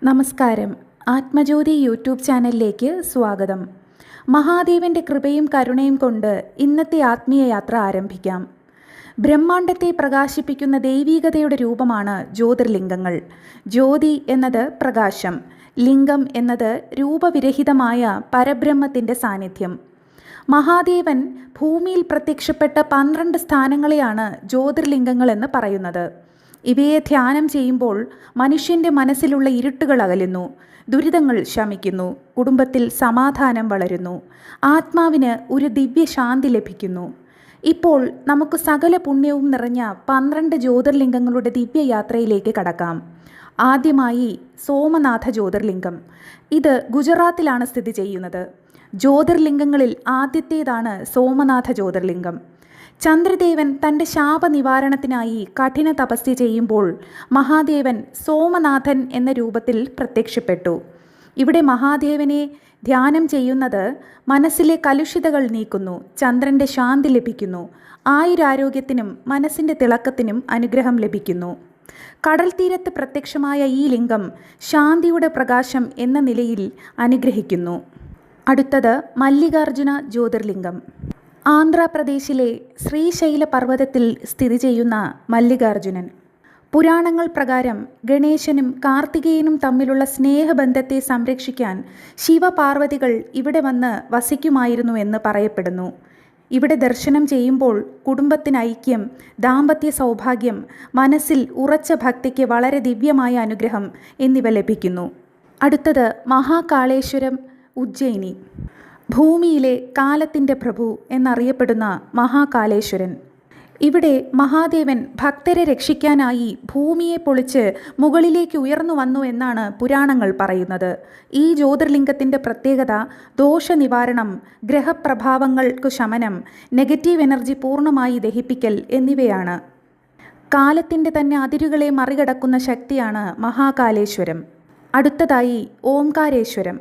നമസ്കാരം. ആത്മജ്യോതി യൂട്യൂബ് ചാനലിലേക്ക് സ്വാഗതം. മഹാദേവൻ്റെ കൃപയും കരുണയും കൊണ്ട് ഇന്നത്തെ ആത്മീയ യാത്ര ആരംഭിക്കാം. ബ്രഹ്മാണ്ടത്തെ പ്രകാശിപ്പിക്കുന്ന ദൈവീകതയുടെ രൂപമാണ് ജ്യോതിർലിംഗങ്ങൾ. ജ്യോതി എന്നത് പ്രകാശം, ലിംഗം എന്നത് രൂപവിരഹിതമായ പരബ്രഹ്മത്തിൻ്റെ സാന്നിധ്യം. മഹാദേവൻ ഭൂമിയിൽ പ്രത്യക്ഷപ്പെട്ട 12 സ്ഥാനങ്ങളെയാണ് ജ്യോതിർലിംഗങ്ങൾ എന്ന് പറയുന്നത്. ഇവയെ ധ്യാനം ചെയ്യുമ്പോൾ മനുഷ്യൻ്റെ മനസ്സിലുള്ള ഇരുട്ടുകൾ അകലുന്നു, ദുരിതങ്ങൾ ശമിക്കുന്നു, കുടുംബത്തിൽ സമാധാനം വളരുന്നു, ആത്മാവിന് ഒരു ദിവ്യശാന്തി ലഭിക്കുന്നു. ഇപ്പോൾ നമുക്ക് സകല പുണ്യവും നിറഞ്ഞ 12 ജ്യോതിർലിംഗങ്ങളുടെ ദിവ്യയാത്രയിലേക്ക് കടക്കാം. ആദ്യമായി സോമനാഥ ജ്യോതിർലിംഗം. ഇത് ഗുജറാത്തിലാണ് സ്ഥിതി ചെയ്യുന്നത്. ജ്യോതിർലിംഗങ്ങളിൽ ആദ്യത്തേതാണ് സോമനാഥ ജ്യോതിർലിംഗം. ചന്ദ്രദേവൻ തൻ്റെ ശാപനിവാരണത്തിനായി കഠിന തപസ്യ ചെയ്യുമ്പോൾ മഹാദേവൻ സോമനാഥൻ എന്ന രൂപത്തിൽ പ്രത്യക്ഷപ്പെട്ടു. ഇവിടെ മഹാദേവനെ ധ്യാനം ചെയ്യുന്നത് മനസ്സിലെ കലുഷിതകൾ നീക്കുന്നു, ചന്ദ്രൻ്റെ ശാന്തി ലഭിക്കുന്നു, ആയുരാരോഗ്യത്തിനും മനസ്സിൻ്റെ തിളക്കത്തിനും അനുഗ്രഹം ലഭിക്കുന്നു. കടൽ തീരത്ത് പ്രത്യക്ഷമായ ഈ ലിംഗം ശാന്തിയുടെ പ്രകാശം എന്ന നിലയിൽ അനുഗ്രഹിക്കുന്നു. അടുത്തത് മല്ലികാർജുന ജ്യോതിർലിംഗം. ആന്ധ്രാപ്രദേശിലെ ശ്രീശൈല പർവ്വതത്തിൽ സ്ഥിതി ചെയ്യുന്ന മല്ലികാർജുനൻ. പുരാണങ്ങൾ പ്രകാരം ഗണേശനും കാർത്തികേയനും തമ്മിലുള്ള സ്നേഹബന്ധത്തെ സംരക്ഷിക്കാൻ ശിവപാർവതികൾ ഇവിടെ വന്ന് വസിക്കുമായിരുന്നു എന്ന് പറയപ്പെടുന്നു. ഇവിടെ ദർശനം ചെയ്യുമ്പോൾ കുടുംബത്തിന് ഐക്യം, ദാമ്പത്യ സൗഭാഗ്യം, മനസ്സിൽ ഉറച്ച ഭക്തിക്ക് വളരെ ദിവ്യമായ അനുഗ്രഹം എന്നിവ ലഭിക്കുന്നു. അടുത്തത് മഹാകാളേശ്വരം ഉജ്ജയിനി. ഭൂമിയിലെ കാലത്തിൻ്റെ പ്രഭു എന്നറിയപ്പെടുന്ന മഹാകാളേശ്വരൻ. ഇവിടെ മഹാദേവൻ ഭക്തരെ രക്ഷിക്കാനായി ഭൂമിയെ പൊളിച്ച് മുകളിലേക്ക് ഉയർന്നു വന്നു എന്നാണ് പുരാണങ്ങൾ പറയുന്നത്. ഈ ജ്യോതിർലിംഗത്തിൻ്റെ പ്രത്യേകത ദോഷനിവാരണം, ഗ്രഹപ്രഭാവങ്ങൾക്ക് ശമനം, നെഗറ്റീവ് എനർജി പൂർണ്ണമായി ദഹിപ്പിക്കൽ എന്നിവയാണ്. കാലത്തിൻ്റെ തന്നെ അതിരുകളെ മറികടക്കുന്ന ശക്തിയാണ് മഹാകാളേശ്വരം. അടുത്തതായി ഓംകാരേശ്വരം.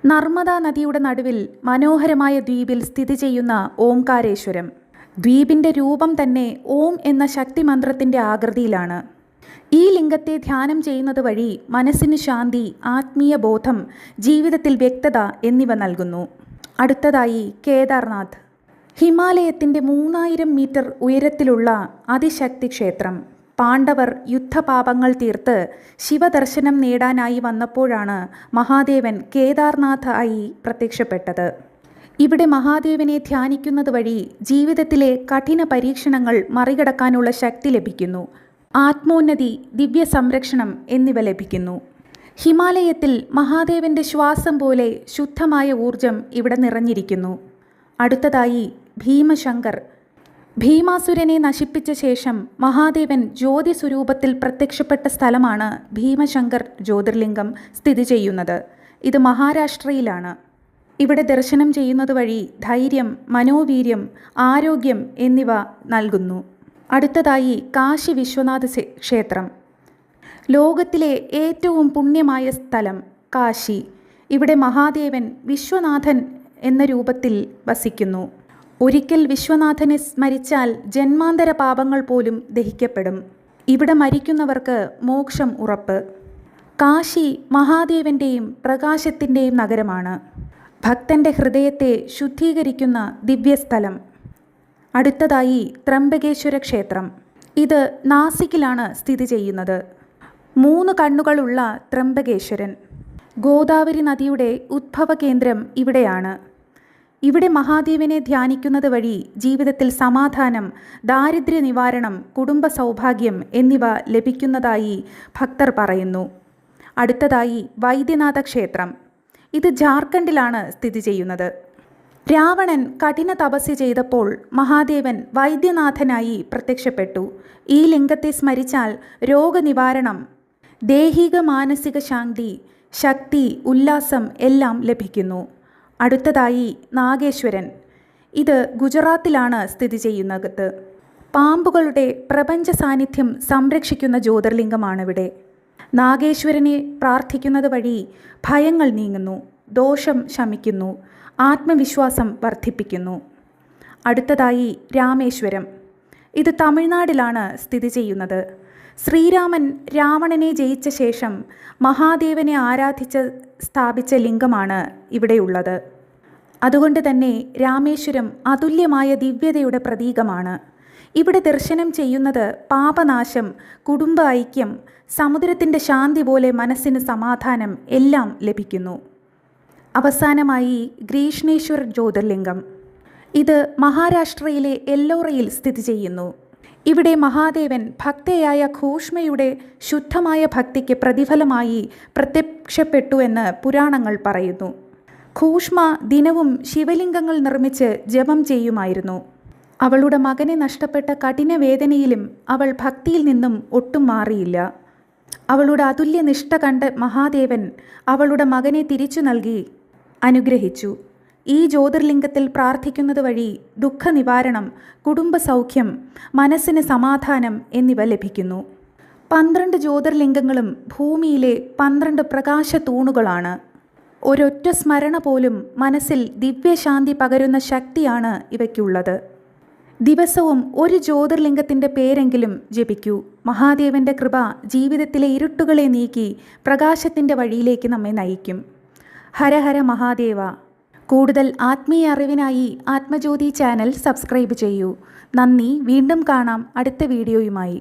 നർമ്മദാ നദിയുടെ നടുവിൽ മനോഹരമായ ദ്വീപിൽ സ്ഥിതി ചെയ്യുന്ന ഓംകാരേശ്വരം. ദ്വീപിൻ്റെ രൂപം തന്നെ ഓം എന്ന ശക്തിമന്ത്രത്തിൻ്റെ ആകൃതിയിലാണ്. ഈ ലിംഗത്തെ ധ്യാനം ചെയ്യുന്നത് വഴി മനസ്സിന് ശാന്തി, ആത്മീയ ബോധം, ജീവിതത്തിൽ വ്യക്തത എന്നിവ നൽകുന്നു. അടുത്തതായി കേദാർനാഥ്. ഹിമാലയത്തിൻ്റെ 3000 മീറ്റർ ഉയരത്തിലുള്ള അതിശക്തി ക്ഷേത്രം. പാണ്ഡവർ യുദ്ധപാപങ്ങൾ തീർത്ത് ശിവദർശനം നേടാനായി വന്നപ്പോഴാണ് മഹാദേവൻ കേദാർനാഥ് ആയി പ്രത്യക്ഷപ്പെട്ടത്. ഇവിടെ മഹാദേവനെ ധ്യാനിക്കുന്നത് വഴി ജീവിതത്തിലെ കഠിന പരീക്ഷണങ്ങൾ മറികടക്കാനുള്ള ശക്തി ലഭിക്കുന്നു, ആത്മോന്നതി, ദിവ്യ സംരക്ഷണം എന്നിവ ലഭിക്കുന്നു. ഹിമാലയത്തിൽ മഹാദേവൻ്റെ ശ്വാസം പോലെ ശുദ്ധമായ ഊർജം ഇവിടെ നിറഞ്ഞിരിക്കുന്നു. അടുത്തതായി ഭീമശങ്കർ. ഭീമാസുരനെ നശിപ്പിച്ച ശേഷം മഹാദേവൻ ജ്യോതി സ്വരൂപത്തിൽ പ്രത്യക്ഷപ്പെട്ട സ്ഥലമാണ് ഭീമശങ്കർ ജ്യോതിർലിംഗം സ്ഥിതി ചെയ്യുന്നത്. ഇത് മഹാരാഷ്ട്രയിലാണ്. ഇവിടെ ദർശനം ചെയ്യുന്നത് വഴി ധൈര്യം, മനോവീര്യം, ആരോഗ്യം എന്നിവ നൽകുന്നു. അടുത്തതായി കാശി വിശ്വനാഥ ക്ഷേത്രം. ലോകത്തിലെ ഏറ്റവും പുണ്യമായ സ്ഥലം കാശി. ഇവിടെ മഹാദേവൻ വിശ്വനാഥൻ എന്ന രൂപത്തിൽ വസിക്കുന്നു. ഒരിക്കൽ വിശ്വനാഥനെ സ്മരിച്ചാൽ ജന്മാന്തര പാപങ്ങൾ പോലും ദഹിക്കപ്പെടും. ഇവിടെ മരിക്കുന്നവർക്ക് മോക്ഷം ഉറപ്പ്. കാശി മഹാദേവൻ്റെയും പ്രകാശത്തിൻ്റെയും നഗരമാണ്. ഭക്തൻ്റെ ഹൃദയത്തെ ശുദ്ധീകരിക്കുന്ന ദിവ്യസ്ഥലം. അടുത്തതായി ത്രംബകേശ്വര ക്ഷേത്രം. ഇത് നാസിക്കിലാണ് സ്ഥിതി ചെയ്യുന്നത്. 3 കണ്ണുകളുള്ള ത്രംബകേശ്വരൻ. ഗോദാവരി നദിയുടെ ഉദ്ഭവ കേന്ദ്രം ഇവിടെയാണ്. ഇവിടെ മഹാദേവനെ ധ്യാനിക്കുന്നത് വഴി ജീവിതത്തിൽ സമാധാനം, ദാരിദ്ര്യ നിവാരണം, കുടുംബ സൗഭാഗ്യം എന്നിവ ലഭിക്കുന്നതായി ഭക്തർ പറയുന്നു. അടുത്തതായി വൈദ്യനാഥ ക്ഷേത്രം. ഇത് ജാർഖണ്ഡിലാണ് സ്ഥിതി ചെയ്യുന്നത്. രാവണൻ കഠിന തപസ്യ ചെയ്തപ്പോൾ മഹാദേവൻ വൈദ്യനാഥനായി പ്രത്യക്ഷപ്പെട്ടു. ഈ ലിംഗത്തെ സ്മരിച്ചാൽ രോഗനിവാരണം, ദൈഹിക മാനസിക ശാന്തി, ശക്തി, ഉല്ലാസം എല്ലാം ലഭിക്കുന്നു. അടുത്തതായി നാഗേശ്വരൻ. ഇത് ഗുജറാത്തിലാണ് സ്ഥിതി ചെയ്യുന്നത്. പാമ്പുകളുടെ പ്രപഞ്ച സാന്നിധ്യം സംരക്ഷിക്കുന്ന ജ്യോതിർലിംഗമാണിവിടെ. നാഗേശ്വരനെ പ്രാർത്ഥിക്കുന്നത് വഴി ഭയങ്ങൾ നീങ്ങുന്നു, ദോഷം ശമിക്കുന്നു, ആത്മവിശ്വാസം വർദ്ധിപ്പിക്കുന്നു. അടുത്തതായി രാമേശ്വരം. ഇത് തമിഴ്നാട്ടിലാണ് സ്ഥിതി ചെയ്യുന്നത്. ശ്രീരാമൻ രാവണനെ ജയിച്ച ശേഷം മഹാദേവനെ ആരാധിച്ച് സ്ഥാപിച്ച ലിംഗമാണ് ഇവിടെയുള്ളത്. അതുകൊണ്ട് തന്നെ രാമേശ്വരം അതുല്യമായ ദിവ്യതയുടെ പ്രതീകമാണ്. ഇവിടെ ദർശനം ചെയ്യുന്നത് പാപനാശം, കുടുംബ ഐക്യം, സമുദ്രത്തിൻ്റെ ശാന്തി പോലെ മനസ്സിന് സമാധാനം എല്ലാം ലഭിക്കുന്നു. അവസാനമായി ഗ്രീഷ്ണേശ്വർ ജ്യോതിർലിംഗം. ഇത് മഹാരാഷ്ട്രയിലെ എല്ലോറയിൽ സ്ഥിതി ചെയ്യുന്നു. ഇവിടെ മഹാദേവൻ ഭക്തയായ ഘോഷ്മയുടെ ശുദ്ധമായ ഭക്തിക്ക് പ്രതിഫലമായി പ്രത്യക്ഷപ്പെട്ടു എന്ന് പുരാണങ്ങൾ പറയുന്നു. ഘോഷ്മ ദിനവും ശിവലിംഗങ്ങൾ നിർമ്മിച്ച് ജപം ചെയ്യുമായിരുന്നു. അവളുടെ മകനെ നഷ്ടപ്പെട്ട കഠിന വേദനയിലും അവൾ ഭക്തിയിൽ നിന്നും ഒട്ടും മാറിയില്ല. അവളുടെ അതുല്യ നിഷ്ഠ കണ്ട് മഹാദേവൻ അവളുടെ മകനെ തിരിച്ചു നൽകി അനുഗ്രഹിച്ചു. ഈ ജ്യോതിർലിംഗത്തിൽ പ്രാർത്ഥിക്കുന്നത് വഴി ദുഃഖനിവാരണം, കുടുംബസൗഖ്യം, മനസ്സിന് സമാധാനം എന്നിവ ലഭിക്കുന്നു. 12 ജ്യോതിർലിംഗങ്ങളും ഭൂമിയിലെ 12 പ്രകാശ തൂണുകളാണ്. ഒരൊറ്റ സ്മരണ പോലും മനസ്സിൽ ദിവ്യശാന്തി പകരുന്ന ശക്തിയാണ് ഇവയ്ക്കുള്ളത്. ദിവസവും ഒരു ജ്യോതിർലിംഗത്തിൻ്റെ പേരെങ്കിലും ജപിക്കൂ. മഹാദേവൻ്റെ കൃപ ജീവിതത്തിലെ ഇരുട്ടുകളെ നീക്കി പ്രകാശത്തിൻ്റെ വഴിയിലേക്ക് നമ്മെ നയിക്കും. ഹര ഹര മഹാദേവ. കൂടുതൽ ആത്മീയ അറിവിനായി ആത്മജ്യോതി ചാനൽ സബ്സ്ക്രൈബ് ചെയ്യൂ. നന്ദി. വീണ്ടും കാണാം അടുത്ത വീഡിയോയുമായി.